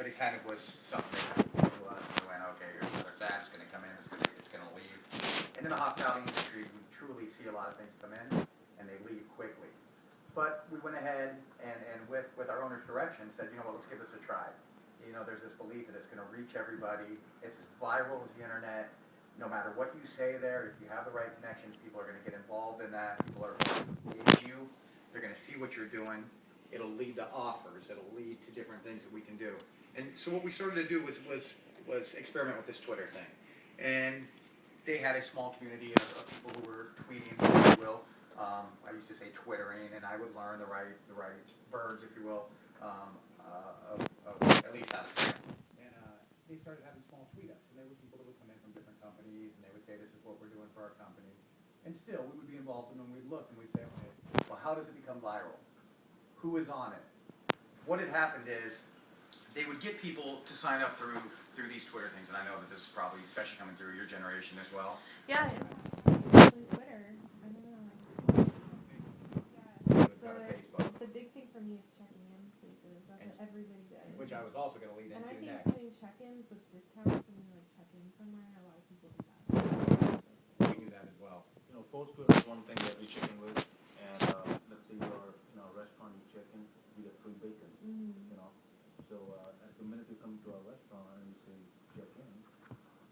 but it kind of was something that to us. We went, okay, here's another fad. It's going to come in. It's going to leave. And in the hospitality industry, we truly see a lot of things come in, and they leave quickly. But we went ahead and with our owner's direction said, you know what, let's give this a try. You know, there's this belief that it's going to reach everybody. It's as viral as the internet. No matter what you say there, if you have the right connections, people are going to get involved in that. People are going to engage you. They're going to see what you're doing. It'll lead to offers. It'll lead to different things that we can do. And so what we started to do was experiment with this Twitter thing. And they had a small community of people who were tweeting, if you will. I used to say twittering, and I would learn the right verbs, if you will, of at least how to say it. And they started having small tweet-ups, and there were people that would come in from different companies, and they would say, this is what we're doing for our company. And still, we would be involved in them, and we'd look, and we'd say, okay, well, how does it become viral? Who is on it? What had happened is they would get people to sign up through these Twitter things, and I know that this is probably, especially coming through your generation as well. Yeah, especially Twitter. I don't know. Yeah, the big thing for me is checking in places. That's what everybody does. Which I was also going to lead into next. And I think doing check-ins with discounts when you like check in somewhere, a lot of people do that. We do that as well. You know, Foursquare is one thing that we check in with, and let's say you're in a restaurant, you check in, you get free bacon. You know, so at the minute you come to our restaurant and you say check in,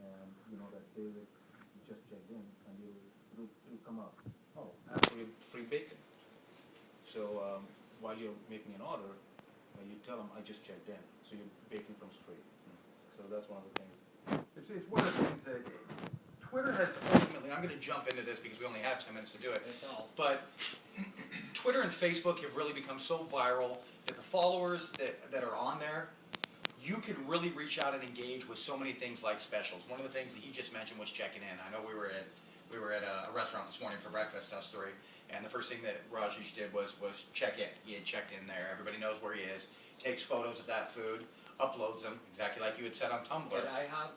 and you know that David just checked in, and it'll come up. Oh, absolutely free bacon. So while you're making an order, you tell them I just checked in, so your bacon comes free. So that's one of the things. It's one of the things that Twitter has ultimately, I'm going to jump into this because we only have 10 minutes to do it, but Twitter and Facebook have really become so viral that the followers that are on there, you can really reach out and engage with so many things like specials. One of the things that he just mentioned was checking in. I know we were at a restaurant this morning for breakfast, us three, and the first thing that Rajesh did was check in. He had checked in there. Everybody knows where he is. Takes photos of that food, uploads them, exactly like you had said on Tumblr. At IHOP?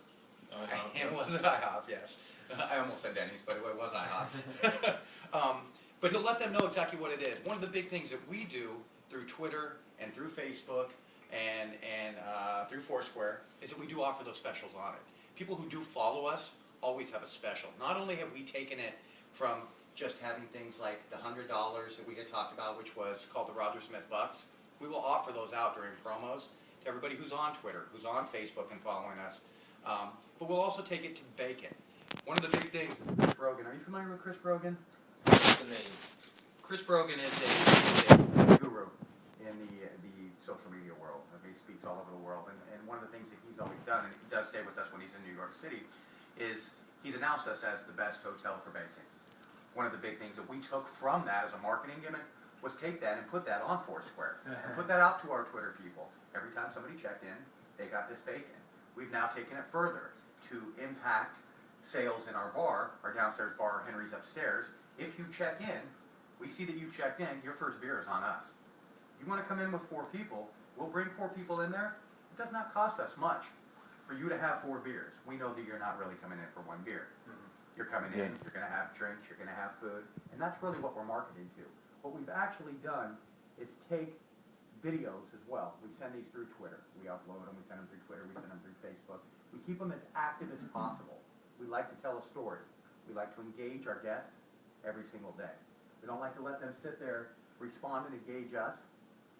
It was at IHOP, yes. I almost said Denny's, but it was IHOP. But he'll let them know exactly what it is. One of the big things that we do through Twitter and through Facebook and through Foursquare is that we do offer those specials on it. People who do follow us always have a special. Not only have we taken it from just having things like the $100 that we had talked about, which was called the Roger Smith Bucks, we will offer those out during promos to everybody who's on Twitter, who's on Facebook and following us. But we'll also take it to bacon. One of the big things, Chris Brogan. Are you familiar with Chris Brogan? What's the name? Chris Brogan is a guru in the social media world. He speaks all over the world. And one of the things that he's always done, and he does stay with us when he's in New York City, is he's announced us as the best hotel for bacon. One of the big things that we took from that as a marketing gimmick was take that and put that on Foursquare and put that out to our Twitter people. Every time somebody checked in, they got this bacon. We've now taken it further to impact sales in our bar, our downstairs bar, Henry's upstairs. If you check in, we see that you've checked in, your first beer is on us. You want to come in with 4 people, we'll bring 4 people in there. It does not cost us much for you to have 4 beers. We know that you're not really coming in for 1 beer. You're coming in, you're going to have drinks, you're going to have food, and that's really what we're marketing to. What we've actually done is take videos as well. We send these through Twitter. We upload them, we send them through Twitter, we send them through Facebook. We keep them as active as possible. We like to tell a story. We like to engage our guests every single day. We don't like to let them sit there, respond and engage us,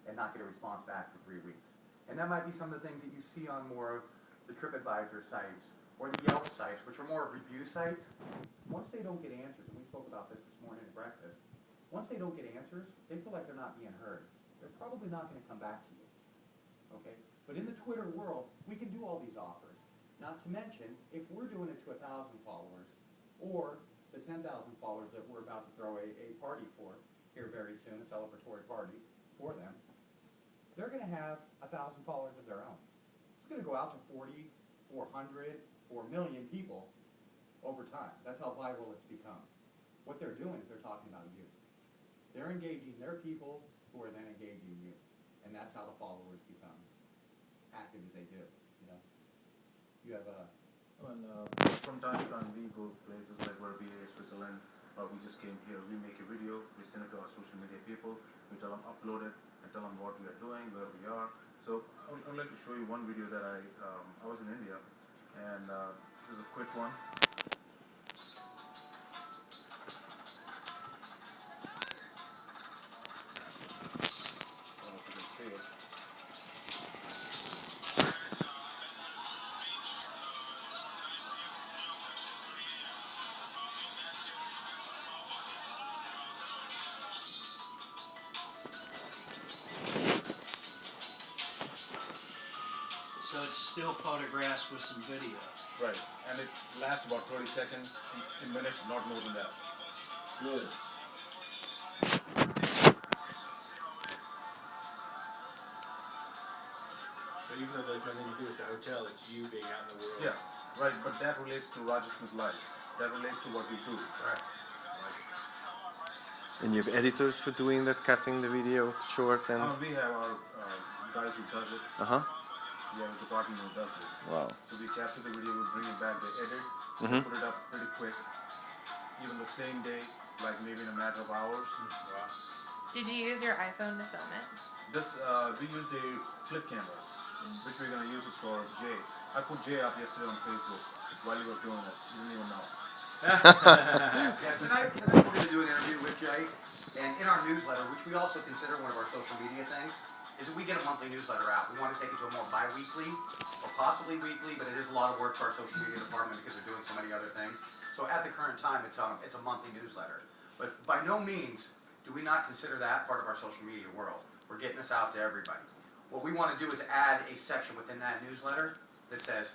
and not get a response back for 3 weeks. And that might be some of the things that you see on more of the TripAdvisor sites or the Yelp sites, which are more review sites. Once they don't get answers, and we spoke about this morning at breakfast, once they don't get answers, they feel like they're not being heard. They're probably not going to come back to you. Okay? But in the Twitter world, we can do all these offers. Not to mention, if we're doing it to 1,000 followers, or the 10,000 followers that we're about to throw a party for here very soon, a celebratory party for them, they're going to have 1,000 followers of their own. It's going to go out to 40, 400, 4 million people over time. That's how viral it's become. What they're doing is they're talking about you. They're engaging their people who are then engaging you. And that's how the followers become active as they do. You know, you have a... From time to time we go to places like Verbier, Switzerland, or we just came here, we make a video, we send it to our social media people, we tell them upload it, and tell them what we are doing, where we are, So I'd like to show you one video that I was in India, and this is a quick one. I don't know if you can see it. So it's still photographs with some video. Right, and it lasts about 30 seconds, a minute, not more than that. Good. So even though there's nothing to do with the hotel, it's you being out in the world. Yeah, right, but that relates to Rajasthan's life. That relates to what we do. Right. And you have editors for doing that, cutting the video short and... We have our guys who does it. Uh-huh. We have a department who does it. Wow. So we capture the video, we bring it back, they edit, put it up pretty quick. Even the same day, like maybe in a matter of hours. Wow. Did you use your iPhone to film it? This, we used a flip camera, which we're going to use it for Jay. I put Jay up yesterday on Facebook while you were doing it. You didn't even know. Yeah, tonight we're going to do an interview with Jay, and in our newsletter, which we also consider one of our social media things, is that we get a monthly newsletter out. We want to take it to a more bi-weekly, or possibly weekly, but it is a lot of work for our social media department because they're doing so many other things. So at the current time, it's a monthly newsletter. But by no means do we not consider that part of our social media world. We're getting this out to everybody. What we want to do is add a section within that newsletter that says,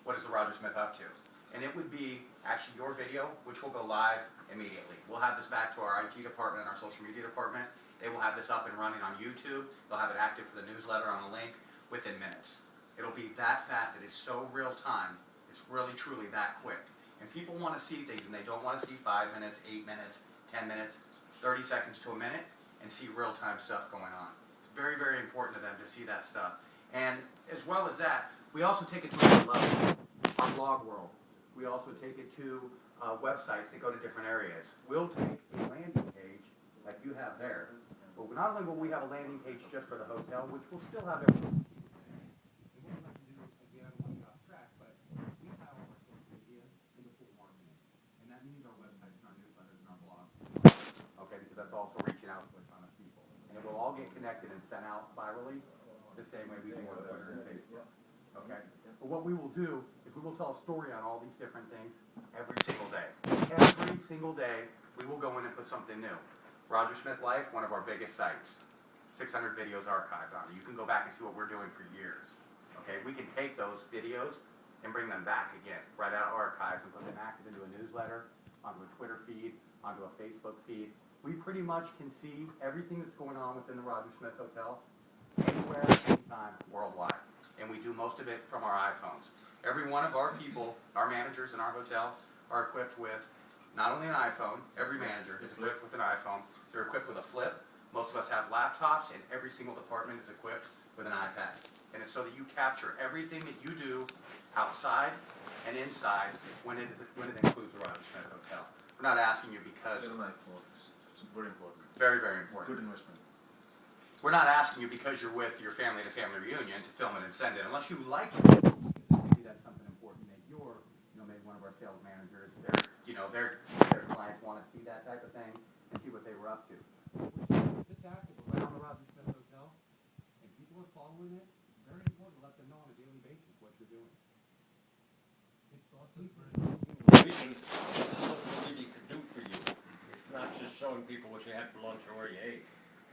what is the Roger Smith up to? And it would be actually your video, which will go live immediately. We'll have this back to our IT department and our social media department. They will have this up and running on YouTube. They'll have it active for the newsletter on a link within minutes. It'll be that fast. It is so real time. It's really, truly that quick. And people want to see things, and they don't want to see 5 minutes, 8 minutes, 10 minutes, 30 seconds to a minute, and see real-time stuff going on. It's very, very important to them to see that stuff. And as well as that, we also take it to another level. Our blog world. We also take it to websites that go to different areas. We'll take a landing page like you have there, but not only will we have a landing page just for the hotel, which will still have everything. And what we'd like to do, again, I'm getting off track, but we have all our social media into full marketing. And that means our websites and our newsletters and our blogs. Okay, because that's also reaching out to a ton of people. And it will all get connected and sent out virally the same way we do on Twitter and Facebook. Okay? But what we will do is we will tell a story on all these different things every single day. Every single day, we will go in and put something new. Roger Smith Life, one of our biggest sites. 600 videos archived on it. You can go back and see what we're doing for years. Okay, we can take those videos and bring them back again, right out of archives, and put them active into a newsletter, onto a Twitter feed, onto a Facebook feed. We pretty much can see everything that's going on within the Roger Smith Hotel, anywhere, anytime, worldwide. And we do most of it from our iPhones. Every one of our people, our managers in our hotel, are equipped with not only an iPhone, every manager is equipped with an iPhone, they're equipped with a flip. Most of us have laptops, and every single department is equipped with an iPad. And it's so that you capture everything that you do outside and inside when it includes the Roger Smith Hotel. We're not asking you because... It's very important. Very, very important. Good investment. We're not asking you because you're with your family at a family reunion to film it and send it, unless you like it. Maybe that's something important that you're, maybe one of our sales managers, their clients want to see that type of thing and see what they were up to. This active around the Roger Smith Hotel, and people are following it. Very important to let them know on a daily basis what you're doing. It's also vision what the social media could do for you. It's not just showing people what you had for lunch or where you ate.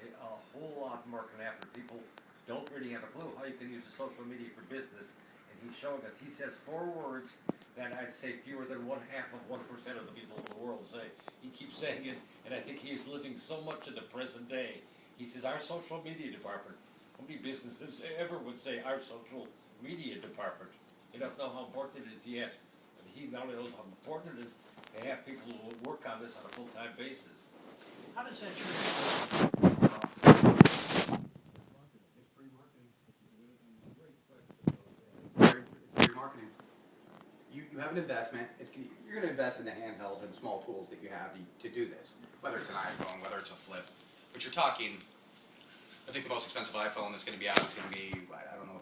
A whole lot more can happen. People don't really have a clue how you can use the social media for business. And he's showing us, he says 4 words that I'd say fewer than 1/2 of 1% of the people in the world say. He keeps saying it, and I think he's living so much in the present day. He says, our social media department. How many businesses ever would say our social media department? You don't know how important it is yet. But he not only knows how important it is, they have people who will work on this on a full-time basis. How does that translate? It's free marketing. Free marketing. You have an investment. You're going to invest in the handhelds and small tools that you have to do this, whether it's an iPhone, whether it's a flip. But you're talking $1 think the most expensive iPhone that's going to be out is going to be, I don't know